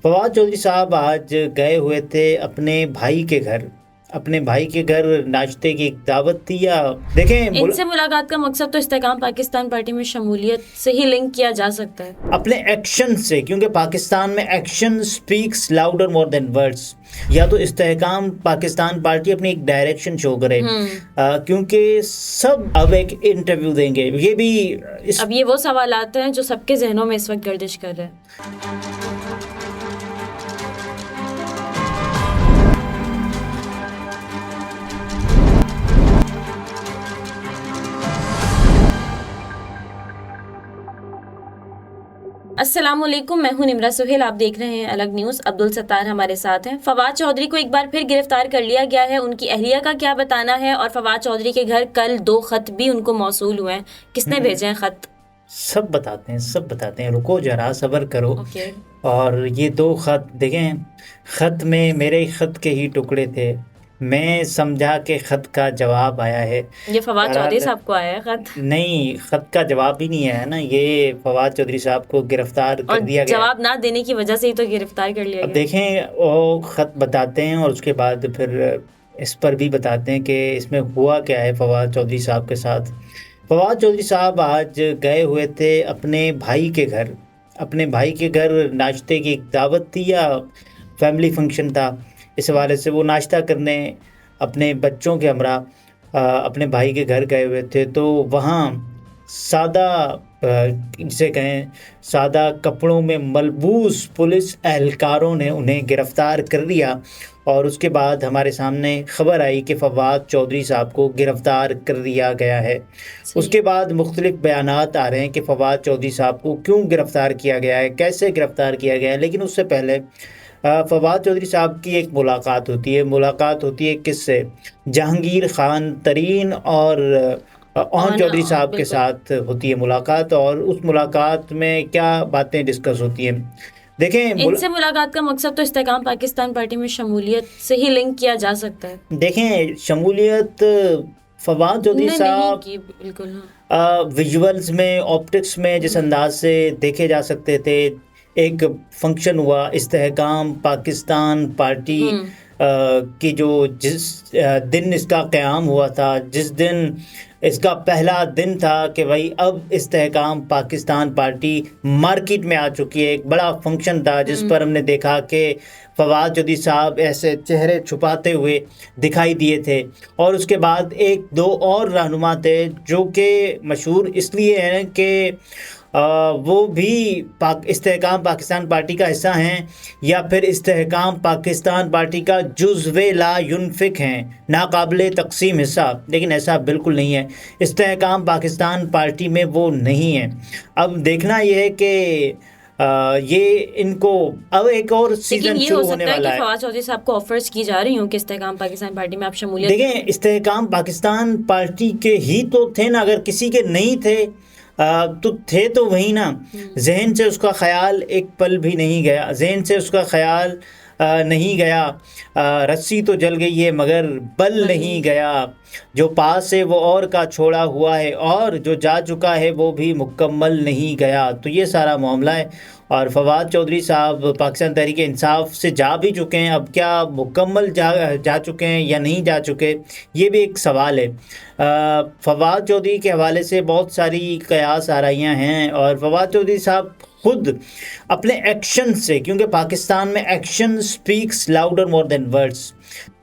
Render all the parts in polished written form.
फवाद चौधरी साहब आज गए हुए थे अपने भाई के घर नाश्ते की एक दावत थी। या देखें इनसे मुलाकात का मकसद तो इस्तेकाम पाकिस्तान पार्टी में शमूलियत से ही लिंक किया जा सकता है, अपने एक्शन से, क्योंकि पाकिस्तान में action speaks louder more than words. या तो इस्तेहकाम पाकिस्तान पार्टी अपनी एक डायरेक्शन शो करे, क्योंकि सब अब एक इंटरव्यू देंगे। ये भी अब ये वो सवालात हैं जो सबके जहनों में इस वक्त गर्दिश कर रहे हैं। अस्सलामुअलैकुम, मैं हूं निमरा सुहेल। आप देख रहे हैं अलग न्यूज़। अब्दुल सत्तार हमारे साथ हैं। फवाद चौधरी को एक बार फिर गिरफ्तार कर लिया गया है। उनकी अहलिया का क्या बताना है? और फवाद चौधरी के घर कल 2 खत भी उनको मौसूल हुए हैं। किसने भेजे हैं खत? सब बताते हैं। रुको जरा, सब्र करो। और ये 2 खत देखें। खत में मेरे खत के ही टुकड़े थे। मैं समझा कि खत का जवाब आया है। ये फवाद चौधरी साहब को आया है खत? नहीं, खत का जवाब ही नहीं आया ना। ये फवाद चौधरी साहब को गिरफ्तार कर दिया गया। जवाब ना देने की वजह से ही तो गिरफ्तार कर लिया गया। अब देखें, वो खत बताते हैं और उसके बाद फिर इस पर भी बताते हैं कि इसमें हुआ क्या है फवाद चौधरी साहब के साथ। फवाद चौधरी साहब आज गए हुए थे अपने भाई के घर नाश्ते की एक दावत थी या फैमिली फंक्शन था। इस हवाले से वो नाश्ता करने अपने बच्चों के हमरा अपने भाई के घर गए हुए थे। तो वहाँ जिसे कहें सादा कपड़ों में मलबूस पुलिस एहलकारों ने उन्हें गिरफ़्तार कर लिया। और उसके बाद हमारे सामने ख़बर आई कि फवाद चौधरी साहब को गिरफ़्तार कर लिया गया है। उसके बाद मुख्तलिफ़ बयानात आ रहे हैं कि फवाद चौधरी साहब को क्यों गिरफ़्तार किया गया है, कैसे गिरफ़्तार किया गया है। लेकिन उससे पहले फवाद चौधरी साहब की एक मुलाकात होती है किससे? जहांगीर खान तरीन और ओन चौधरी साहब के साथ होती है मुलाकात। और उस मुलाकात में क्या बातें डिस्कस होती हैं, देखें। इनसे मुलाकात का मकसद तो इस्तेकाम पाकिस्तान पार्टी में शमूलियत से ही लिंक किया जा सकता है। देखें, शमूलियत फवाद चौधरी साहब बिल्कुल विजुअल्स में, ऑप्टिक्स में जिस अंदाज से देखे जा सकते थे। एक फंक्शन हुआ इस्तेहकाम पाकिस्तान पार्टी की, जो जिस दिन इसका क़याम हुआ था, जिस दिन इसका पहला दिन था कि भाई अब इस्तेहकाम पाकिस्तान पार्टी मार्केट में आ चुकी है। एक बड़ा फंक्शन था जिस पर हमने देखा कि फवाद चौधरी साहब ऐसे चेहरे छुपाते हुए दिखाई दिए थे। और उसके बाद 1-2 और रहनुमा थे जो कि मशहूर इसलिए हैं कि वो भी इस्तेहकाम पाकिस्तान पार्टी का हिस्सा हैं या फिर इस्तेहकाम पाकिस्तान पार्टी का जुज़्वे ला युनफ़िक हैं, नाकाबिले तक़सीम हिस्सा। लेकिन ऐसा बिल्कुल नहीं है। इस्तेहकाम पाकिस्तान पार्टी में वो नहीं है। अब देखना ये है कि ये इनको अब एक और सीजन शुरू होने वाला है। फवाद चौधरी साहब को ऑफर्स की जा रही हूँ कि इस्तेहकाम पाकिस्तान पार्टी में आप शमूलियत देखें। इस्तेहकाम पाकिस्तान पार्टी के ही तो थे ना। अगर किसी के नहीं थे तो थे तो वही ना। जहन से उसका ख्याल एक पल भी नहीं गया, जहन से उसका ख्याल नहीं गया। रस्सी तो जल गई है मगर बल नहीं गया। जो पास है वो और का छोड़ा हुआ है और जो जा चुका है वो भी मुकम्मल नहीं गया। तो ये सारा मामला है। और फवाद चौधरी साहब पाकिस्तान तहरीक इंसाफ से जा भी चुके हैं। अब क्या मुकम्मल जा चुके हैं या नहीं जा चुके, ये भी एक सवाल है। फवाद चौधरी के हवाले से बहुत सारी कयास आराइयाँ हैं। और फवाद चौधरी साहब खुद अपने एक्शन से, क्योंकि पाकिस्तान में action speaks louder more than words,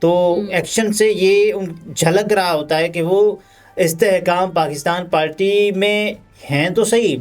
तो एक्शन से ये झलक रहा होता है कि वो इस्तेहकाम पाकिस्तान पार्टी में हैं तो सही,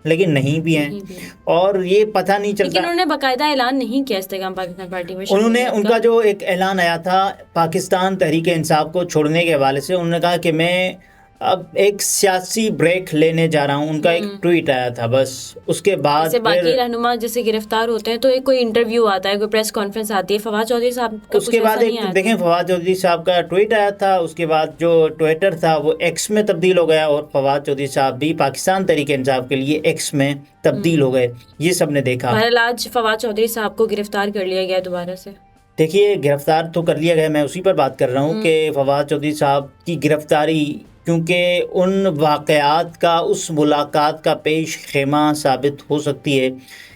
लेकिन नहीं भी हैं। और ये पता नहीं चलता। लेकिन उन्होंने बाकायदा ऐलान नहीं किया इस्तेहकाम पाकिस्तान पार्टी में। उनका जो एक ऐलान आया था पाकिस्तान तहरीक इंसाफ को छोड़ने के हवाले से, उन्होंने कहा कि मैं अब एक सियासी ब्रेक लेने जा रहा हूँ। उनका एक ट्वीट आया था बस। उसके बाद जैसे बाकी रहनुमा जैसे गिरफ्तार होते हैं तो एक कोई इंटरव्यू आता है, कोई प्रेस कॉन्फ्रेंस आती है। फवाद चौधरी साहब का उसके बाद एक देखें, फवाद चौधरी साहब का ट्वीट आया था। उसके बाद जो ट्विटर था वो एक्स में तब्दील हो गया और फवाद चौधरी साहब भी पाकिस्तान तहरीक इंसाफ के लिए एक्स में तब्दील हो गए। ये सब ने देखा। आज फवाद चौधरी साहब को गिरफ्तार कर लिया गया दोबारा से। देखिए, गिरफ्तार तो कर लिया गया, मैं उसी पर बात कर रहा हूँ कि फवाद चौधरी साहब की गिरफ्तारी, क्योंकि उन वाक़यात का, उस मुलाकात का पेश खेमा साबित हो सकती है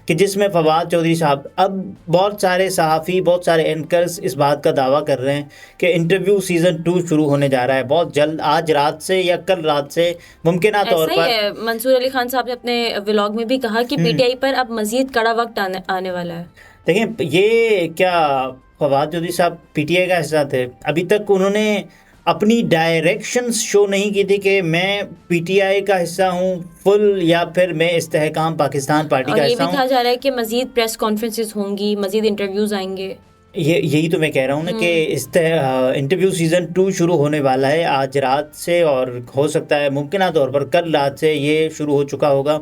कि जिसमें फवाद चौधरी साहब, अब बहुत सारे सहाफ़ी, बहुत सारे एंकर्स इस बात का दावा कर रहे हैं कि इंटरव्यू सीज़न 2 शुरू होने जा रहा है बहुत जल्द, आज रात से या कल रात से मुमकिन तौर ऐसा ही पर। है, मंसूर अली खान साहब ने अपने व्लॉग में भी कहा कि पीटीआई पर अब मजीद कड़ा वक्त आने वाला है। देखें, ये क्या फवाद चौधरी साहब पीटीआई का हिस्सा थे? अभी तक उन्होंने अपनी डायरेक्शंस शो नहीं की थी कि मैं पीटीआई का हिस्सा हूँ फुल, या फिर मैं इस्तेहकाम पाकिस्तान पार्टी और का ये हिस्सा भी हूँ। कहा जा रहा है कि मजीद प्रेस कॉन्फ्रेंसेस होंगी, मजीद इंटरव्यूज आएंगे। यही तो मैं कह रहा हूँ ना कि इंटरव्यू सीज़न 2 शुरू होने वाला है आज रात से, और हो सकता है मुमकिन तौर पर कल रात से ये शुरू हो चुका होगा।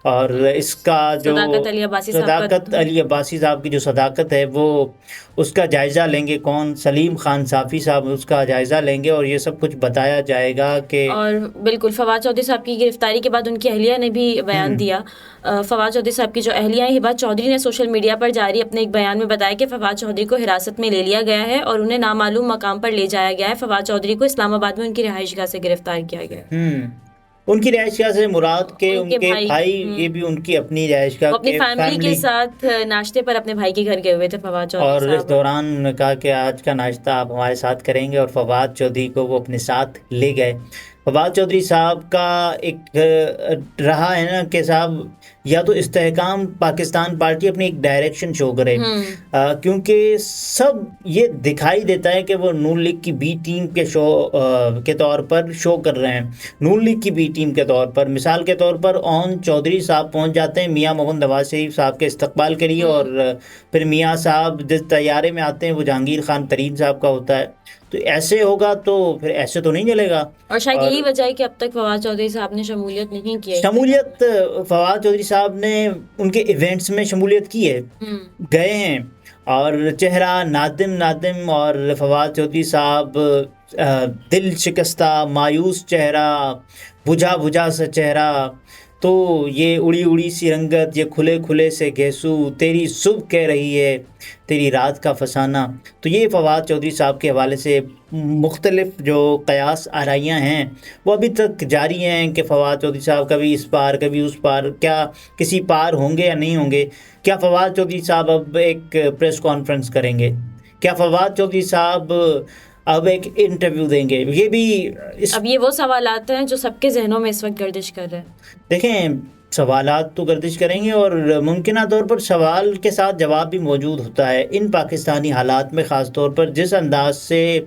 और इसका जो सदाकत अली अब्बासी साहब सदाकत अली अब्बासी साहब की जो सदाकत है वो उसका जायज़ा लेंगे, कौन, सलीम खान साफ़ी साहब उसका जायज़ा लेंगे और ये सब कुछ बताया जाएगा कि। और बिल्कुल फवाद चौधरी साहब की गिरफ्तारी के बाद उनकी अहलिया ने भी बयान दिया। फवाद चौधरी साहब की जो अहलिया है हिबा चौधरी ने सोशल मीडिया पर जारी अपने एक बयान में बताया कि फवाद चौधरी को हिरासत में ले लिया गया है और उन्हें नामालूम मकाम पर ले जाया गया है। फवाद चौधरी को इस्लामाबाद में उनकी रिहाइशगाह से गिरफ्तार किया गया है। उनकी रिहाइशगाह से मुराद के उनके भाई, ये भी उनकी अपनी रिहाइशगाह, अपनी फैमिली के साथ नाश्ते पर अपने भाई के घर गए हुए थे फवाद चौधरी और साहब। इस दौरान उन्होंने कहा कि आज का नाश्ता आप हमारे साथ करेंगे, और फवाद चौधरी को वो अपने साथ ले गए। फवाद चौधरी साहब का एक रहा है ना कि साहब या तो इस्तेहकाम पाकिस्तान पार्टी अपनी एक डायरेक्शन शो करे, क्योंकि सब ये दिखाई देता है कि वो नून लीग की बी टीम के शो के तौर पर शो कर रहे हैं। नून लीग की बी टीम के तौर पर, मिसाल के तौर पर ओन चौधरी साहब पहुंच जाते हैं मियाँ मोहम्मद नवाज शरीफ साहब के इस्तकबाल के लिए, और फिर मियाँ साहब जिस तैयारे में आते हैं वो जहांगीर खान तरीन साहब का होता है। तो ऐसे होगा तो फिर ऐसे तो नहीं चलेगा। और शायद यही वजह है कि अब तक फवाद चौधरी साहब ने शमूलियत नहीं की है। शमूलियत फवाद चौधरी साहब ने उनके इवेंट्स में शमूलियत की है, गए हैं, और चेहरा नादिम और फवाद चौधरी साहब दिल शिकस्ता मायूस चेहरा, बुझा सा चेहरा, तो ये उड़ी उड़ी सी रंगत, ये खुले खुले से गेसू, तेरी सुबह कह रही है तेरी रात का फसाना। तो ये फवाद चौधरी साहब के हवाले से मुख्तलिफ जो कयास आराइयाँ हैं वो अभी तक जारी हैं कि फवाद चौधरी साहब कभी इस पार कभी उस पार, क्या किसी पार होंगे या नहीं होंगे? क्या फवाद चौधरी साहब अब एक प्रेस कॉन्फ्रेंस करेंगे? क्या फवाद चौधरी साहब अब एक इंटरव्यू देंगे? ये भी अब ये वो सवालात हैं जो सबके जहनों में इस वक्त गर्दिश कर रहे हैं। देखें, सवालात तो गर्दिश करेंगे, और मुमकिन तौर पर सवाल के साथ जवाब भी मौजूद होता है इन पाकिस्तानी हालात में, ख़ास तौर पर जिस अंदाज से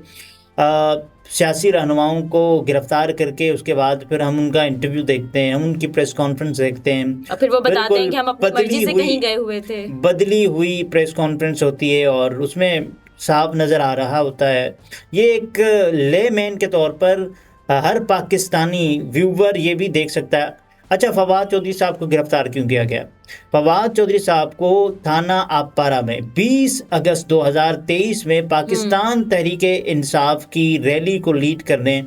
सियासी रहनुमाओं को गिरफ्तार करके उसके बाद फिर हम उनका इंटरव्यू देखते हैं, हम उनकी प्रेस कॉन्फ्रेंस देखते हैं, और फिर वो बताते हैं कि हम अपनी मर्जी से कहीं गए हुए थे। बदली हुई प्रेस कॉन्फ्रेंस होती है और उसमें साफ नज़र आ रहा होता है। ये एक लेमैन के तौर पर हर पाकिस्तानी व्यूवर ये भी देख सकता है। अच्छा, फवाद चौधरी साहब को गिरफ्तार क्यों किया गया? फवाद चौधरी साहब को थाना आपपारा में 20 अगस्त 2023 में पाकिस्तान तहरीके इंसाफ की रैली को लीड करने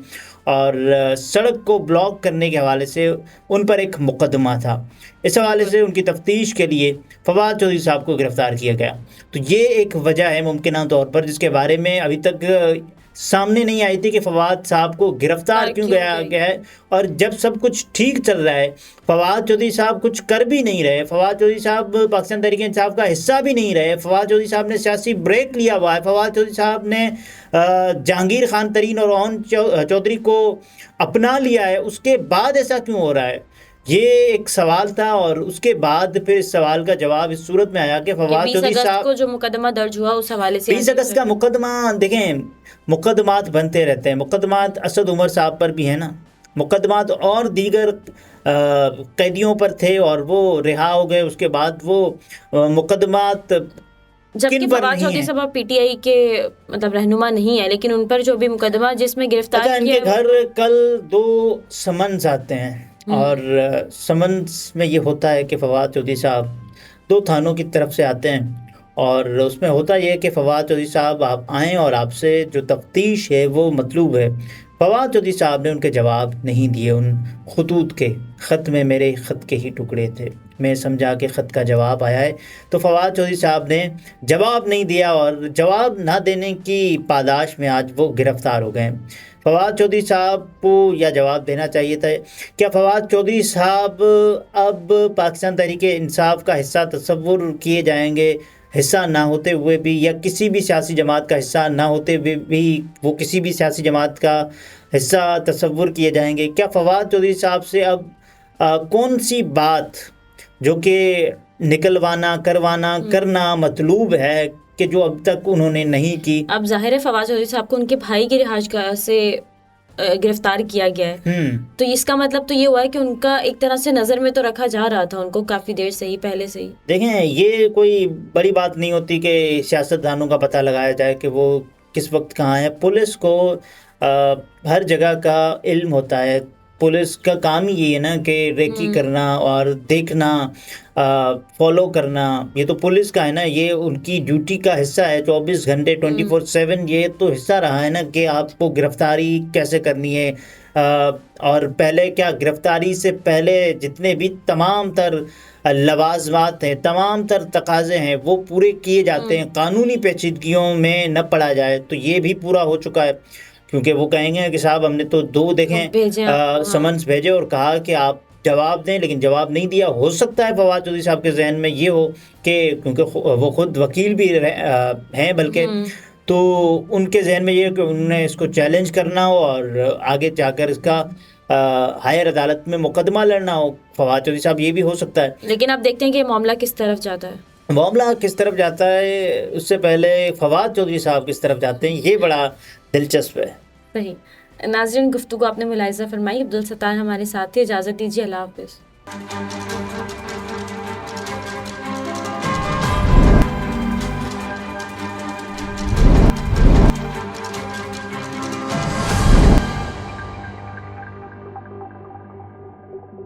और सड़क को ब्लॉक करने के हवाले से उन पर एक मुकदमा था। इस हवाले से उनकी तफ्तीश के लिए फवाद चौधरी साहब को गिरफ़्तार किया गया। तो ये एक वजह है मुमकिन तौर पर जिसके बारे में अभी तक सामने नहीं आई थी कि फवाद साहब को गिरफ्तार क्यों गया है। और जब सब कुछ ठीक चल रहा है, फवाद चौधरी साहब कुछ कर भी नहीं रहे, फवाद चौधरी साहब पाकिस्तान तहरीक इंसाफ का हिस्सा भी नहीं रहे, फवाद चौधरी साहब ने सियासी ब्रेक लिया हुआ है, फवाद चौधरी साहब ने जहांगीर खान तरीन और ओन चौधरी को अपना लिया है, उसके बाद ऐसा क्यों हो रहा है? ये एक सवाल था, और उसके बाद फिर इस सवाल का जवाब इस सूरत में आया कि फवाद चौधरी साहब को जो मुकदमा दर्ज हुआ उस हवाले से 20 अगस्त का मुकदमा, देखें मुकदमात बनते रहते हैं, मुकदमात असद उमर साहब पर भी है ना, मुकदमात और दीगर कैदियों पर थे और वो रिहा हो गए, उसके बाद वो मुकदमात जबकि फवाद चौधरी साहब पीटीआई के मतलब रहनुमा नहीं है, लेकिन उन पर जो भी मुकदमा जिसमें गिरफ्तार किया, इनके घर कल 2 समन्स आते हैं, और समन्स में ये होता है कि फवाद चौधरी साहब 2 थानों की तरफ से आते हैं, और उसमें होता यह है कि फवाद चौधरी साहब आप आएँ और आपसे जो तफ्तीश है वो मतलूब है। फवाद चौधरी साहब ने उनके जवाब नहीं दिए, उन खतूत के ख़त में मेरे ख़त के ही टुकड़े थे। में समझा के ख़त का जवाब आया है। तो फवाद चौधरी साहब ने जवाब नहीं दिया और जवाब ना देने की पादाश में आज वो गिरफ़्तार हो गए। फवाद चौधरी साहब को यह जवाब देना चाहिए था। क्या फवाद चौधरी साहब अब पाकिस्तान तहरीक इंसाफ का हिस्सा तस्वुर किए जाएंगे, हिस्सा ना होते हुए भी, या किसी भी सियासी जमात का हिस्सा ना होते हुए भी वो किसी भी सियासी जमात का हिस्सा तस्वुर किए जाएंगे? क्या फवाद चौधरी साहब से अब कौन सी बात जो कि निकलवाना करवाना करना मतलूब है कि जो अब तक उन्होंने नहीं की? अब जाहिर है फवाद चौधरी साहब को उनके भाई की रिहाइशगाह से गिरफ्तार किया गया है, तो इसका मतलब तो ये हुआ है कि उनका एक तरह से नज़र में तो रखा जा रहा था उनको काफ़ी देर से ही, पहले से ही। देखें, ये कोई बड़ी बात नहीं होती कि सियासतदानों का पता लगाया जाए कि वो किस वक्त कहाँ है। पुलिस को हर जगह का इल्म होता है। पुलिस का काम ही ये है ना कि रेकी करना और देखना, फॉलो करना, ये तो पुलिस का है ना, ये उनकी ड्यूटी का हिस्सा है। 24 घंटे 24/7 ये तो हिस्सा रहा है ना कि आपको गिरफ्तारी कैसे करनी है। और पहले क्या, गिरफ्तारी से पहले जितने भी तमाम तर लवाजमात हैं, तमाम तर तकाज़े हैं, वो पूरे किए जाते हैं, कानूनी पेचीदगियों में न पड़ा जाए। तो ये भी पूरा हो चुका है, क्योंकि वो कहेंगे कि साहब हमने तो 2 देखें समन्स भेजे और कहा कि आप जवाब दें, लेकिन जवाब नहीं दिया। हो सकता है फवाद चौधरी साहब के जहन में ये हो कि क्योंकि वो खुद वकील भी हैं बल्कि, तो उनके जहन में ये कि उन्हें इसको चैलेंज करना हो और आगे जाकर इसका हायर अदालत में मुकदमा लड़ना हो। फवाद चौधरी साहब, ये भी हो सकता है। लेकिन अब देखते हैं कि मामला किस तरफ जाता है। मामला किस तरफ जाता है, उससे पहले फवाद चौधरी साहब किस तरफ जाते हैं, ये बड़ा दिलचस्प है। सही। नाज़रीन, गुफ्तगू आपने मुलाहिज़ा फरमाई। अब्दुल सत्तार हमारे साथ थे। इजाज़त दीजिए। अल्लाह हाफ़िज़।